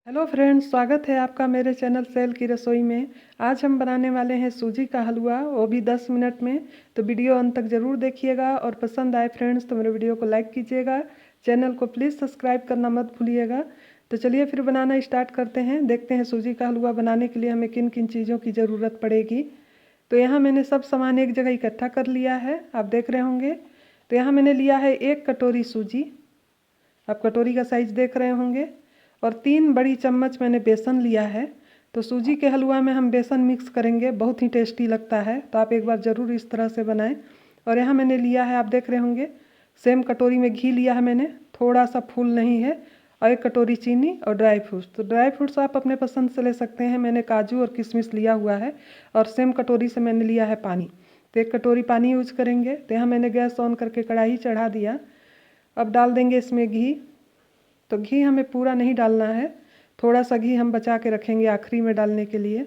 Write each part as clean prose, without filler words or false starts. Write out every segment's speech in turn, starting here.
Hello friends, स्वागत है आपका मेरे चैनल सेल की रसोई में। आज हम बनाने वाले हैं सूजी का हलवा, वो भी 10 मिनट में। तो वीडियो अंत तक ज़रूर देखिएगा और पसंद आए फ्रेंड्स तो मेरे वीडियो को लाइक कीजिएगा। चैनल को प्लीज़ सब्सक्राइब करना मत भूलिएगा। तो चलिए फिर बनाना स्टार्ट करते हैं। देखते हैं सूजी का हलवा बनाने के लिए हमें किन किन चीज़ों की ज़रूरत पड़ेगी। तो यहाँ मैंने सब सामान एक जगह इकट्ठा कर लिया है, आप देख रहे होंगे। तो यहाँ मैंने लिया है 1 कटोरी सूजी, आप कटोरी का साइज़ देख रहे होंगे। और 3 बड़ी चम्मच मैंने बेसन लिया है। तो सूजी के हलवा में हम बेसन मिक्स करेंगे, बहुत ही टेस्टी लगता है। तो आप एक बार ज़रूर इस तरह से बनाएं। और यहाँ मैंने लिया है, आप देख रहे होंगे, सेम कटोरी में घी लिया है मैंने, थोड़ा सा फूल नहीं है। और 1 कटोरी चीनी और ड्राई फ्रूट्स। तो ड्राई फ्रूट्स आप अपने पसंद से ले सकते हैं, मैंने काजू और किशमिश लिया हुआ है। और सेम कटोरी से मैंने लिया है पानी। तो 1 कटोरी पानी यूज करेंगे। तो यहाँ मैंने गैस ऑन करके कढ़ाई चढ़ा दिया। अब डाल देंगे इसमें घी। तो घी हमें पूरा नहीं डालना है, थोड़ा सा घी हम बचा के रखेंगे आखिरी में डालने के लिए।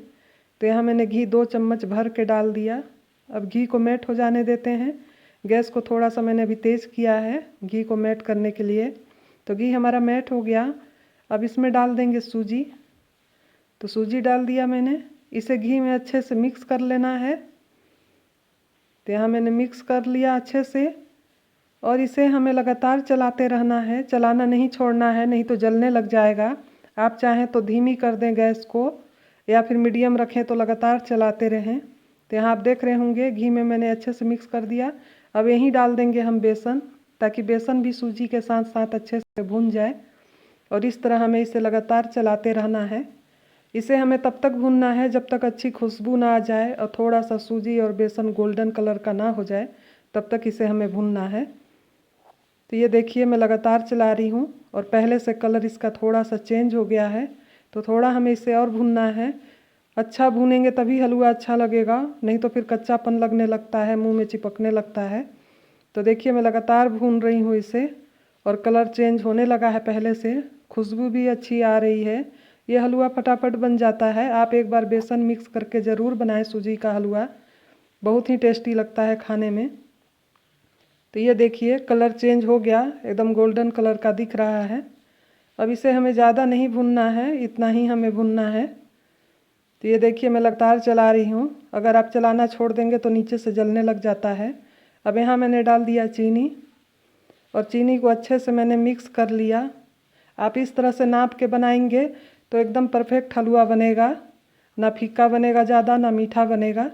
तो यहाँ मैंने घी 2 चम्मच भर के डाल दिया। अब घी को मेल्ट हो जाने देते हैं। गैस को थोड़ा सा मैंने अभी तेज़ किया है घी को मेल्ट करने के लिए। तो घी हमारा मेल्ट हो गया। अब इसमें डाल देंगे सूजी। तो सूजी डाल दिया मैंने, इसे घी में अच्छे से मिक्स कर लेना है। तो यहाँ मैंने मिक्स कर लिया अच्छे से। और इसे हमें लगातार चलाते रहना है, चलाना नहीं छोड़ना है, नहीं तो जलने लग जाएगा। आप चाहें तो धीमी कर दें गैस को, या फिर मीडियम रखें तो लगातार चलाते रहें। तो यहाँ आप देख रहे होंगे घी में मैंने अच्छे से मिक्स कर दिया। अब यहीं डाल देंगे हम बेसन, ताकि बेसन भी सूजी के साथ साथ अच्छे से भून जाए। और इस तरह हमें इसे लगातार चलाते रहना है। इसे हमें तब तक भूनना है जब तक अच्छी खुशबू ना आ जाए और थोड़ा सा सूजी और बेसन गोल्डन कलर का ना हो जाए, तब तक इसे हमें भूनना है। तो ये देखिए मैं लगातार चला रही हूँ और पहले से कलर इसका थोड़ा सा चेंज हो गया है। तो थोड़ा हमें इसे और भूनना है। अच्छा भूनेंगे तभी हलवा अच्छा लगेगा, नहीं तो फिर कच्चापन लगने लगता है, मुंह में चिपकने लगता है। तो देखिए मैं लगातार भून रही हूँ इसे, और कलर चेंज होने लगा है पहले से, खुशबू भी अच्छी आ रही है। ये हलवा फटाफट बन जाता है। आप एक बार बेसन मिक्स करके ज़रूर बनाएं सूजी का हलवा, बहुत ही टेस्टी लगता है खाने में। तो ये देखिए कलर चेंज हो गया, एकदम गोल्डन कलर का दिख रहा है। अब इसे हमें ज़्यादा नहीं भूनना है, इतना ही हमें भूनना है। तो ये देखिए मैं लगातार चला रही हूँ, अगर आप चलाना छोड़ देंगे तो नीचे से जलने लग जाता है। अब यहाँ मैंने डाल दिया चीनी, और चीनी को अच्छे से मैंने मिक्स कर लिया। आप इस तरह से नाप के बनाएंगे तो एकदम परफेक्ट हलवा बनेगा, ना फीका बनेगा ज़्यादा, ना मीठा बनेगा।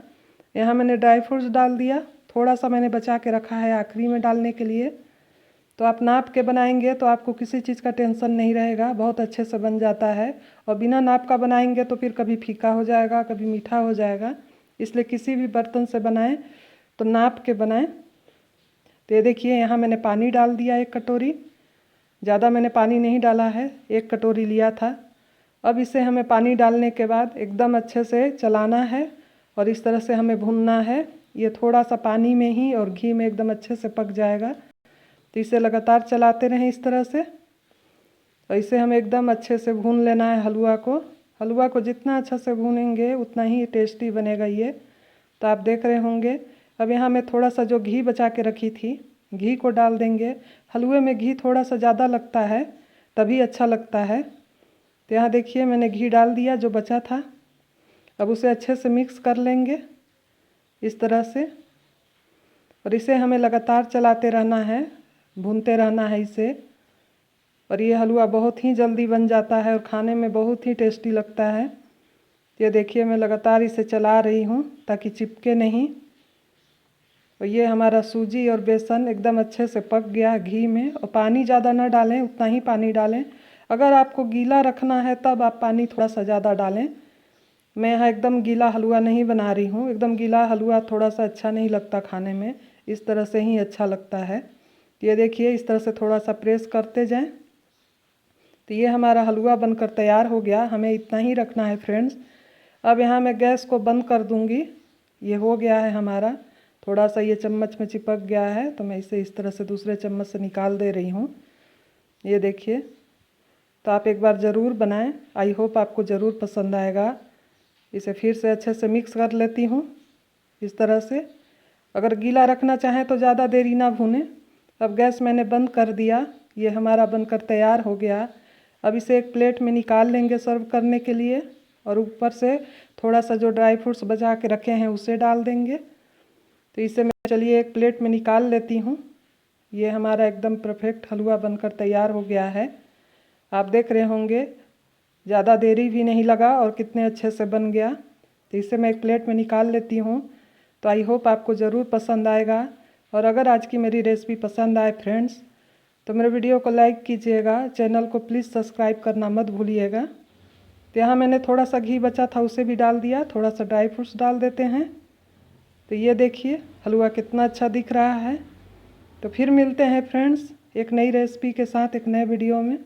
यहाँ मैंने ड्राई फ्रूट्स डाल दिया, थोड़ा सा मैंने बचा के रखा है आखिरी में डालने के लिए। तो आप नाप के बनाएंगे तो आपको किसी चीज़ का टेंशन नहीं रहेगा, बहुत अच्छे से बन जाता है। और बिना नाप का बनाएंगे तो फिर कभी फीका हो जाएगा, कभी मीठा हो जाएगा। इसलिए किसी भी बर्तन से बनाएं तो नाप के बनाएं। तो ये देखिए यहाँ मैंने पानी डाल दिया 1 कटोरी, ज़्यादा मैंने पानी नहीं डाला है, 1 कटोरी लिया था। अब इसे हमें पानी डालने के बाद एकदम अच्छे से चलाना है और इस तरह से हमें भूनना है। ये थोड़ा सा पानी में ही और घी में एकदम अच्छे से पक जाएगा। तो इसे लगातार चलाते रहें इस तरह से, और इसे हमें एकदम अच्छे से भून लेना है हलवा को। हलवा को जितना अच्छा से भूनेंगे उतना ही टेस्टी बनेगा ये। तो आप देख रहे होंगे। अब यहाँ मैं थोड़ा सा जो घी बचा के रखी थी, घी को डाल देंगे। हलवे में घी थोड़ा सा ज़्यादा लगता है, तभी अच्छा लगता है। तो यहाँ देखिए मैंने घी डाल दिया जो बचा था। अब उसे अच्छे से मिक्स कर लेंगे इस तरह से, और इसे हमें लगातार चलाते रहना है, भूनते रहना है इसे। और ये हलवा बहुत ही जल्दी बन जाता है और खाने में बहुत ही टेस्टी लगता है। ये देखिए मैं लगातार इसे चला रही हूँ ताकि चिपके नहीं। और ये हमारा सूजी और बेसन एकदम अच्छे से पक गया घी में। और पानी ज़्यादा ना डालें, उतना ही पानी डालें। अगर आपको गीला रखना है तब आप पानी थोड़ा सा ज़्यादा डालें। मैं यहाँ एकदम गीला हलवा नहीं बना रही हूँ, एकदम गीला हलवा थोड़ा सा अच्छा नहीं लगता खाने में, इस तरह से ही अच्छा लगता है। ये देखिए इस तरह से थोड़ा सा प्रेस करते जाएं। तो ये हमारा हलवा बनकर तैयार हो गया, हमें इतना ही रखना है फ्रेंड्स। अब यहाँ मैं गैस को बंद कर दूँगी। ये हो गया है हमारा, थोड़ा सा ये चम्मच में चिपक गया है, तो मैं इसे इस तरह से दूसरे चम्मच से निकाल दे रही हूँ। ये देखिए। तो आप एक बार ज़रूर बनाएं, आई होप आपको ज़रूर पसंद आएगा। इसे फिर से अच्छे से मिक्स कर लेती हूँ इस तरह से। अगर गीला रखना चाहें तो ज़्यादा देरी ना भूनें। अब गैस मैंने बंद कर दिया, ये हमारा बनकर तैयार हो गया। अब इसे एक प्लेट में निकाल लेंगे सर्व करने के लिए, और ऊपर से थोड़ा सा जो ड्राई फ्रूट्स बचा के रखे हैं उसे डाल देंगे। तो इसे मैं चलिए एक प्लेट में निकाल लेती हूँ। ये हमारा एकदम परफेक्ट हलवा बनकर तैयार हो गया है। आप देख रहे होंगे ज़्यादा देरी भी नहीं लगा और कितने अच्छे से बन गया। तो इसे मैं एक प्लेट में निकाल लेती हूँ। तो आई होप आपको ज़रूर पसंद आएगा, और अगर आज की मेरी रेसिपी पसंद आए फ्रेंड्स तो मेरे वीडियो को लाइक कीजिएगा, चैनल को प्लीज़ सब्सक्राइब करना मत भूलिएगा। तो यहाँ मैंने थोड़ा सा घी बचा था उसे भी डाल दिया, थोड़ा सा ड्राई फ्रूट्स डाल देते हैं। तो ये देखिए हलवा कितना अच्छा दिख रहा है। तो फिर मिलते हैं फ्रेंड्स एक नई रेसिपी के साथ एक नए वीडियो में।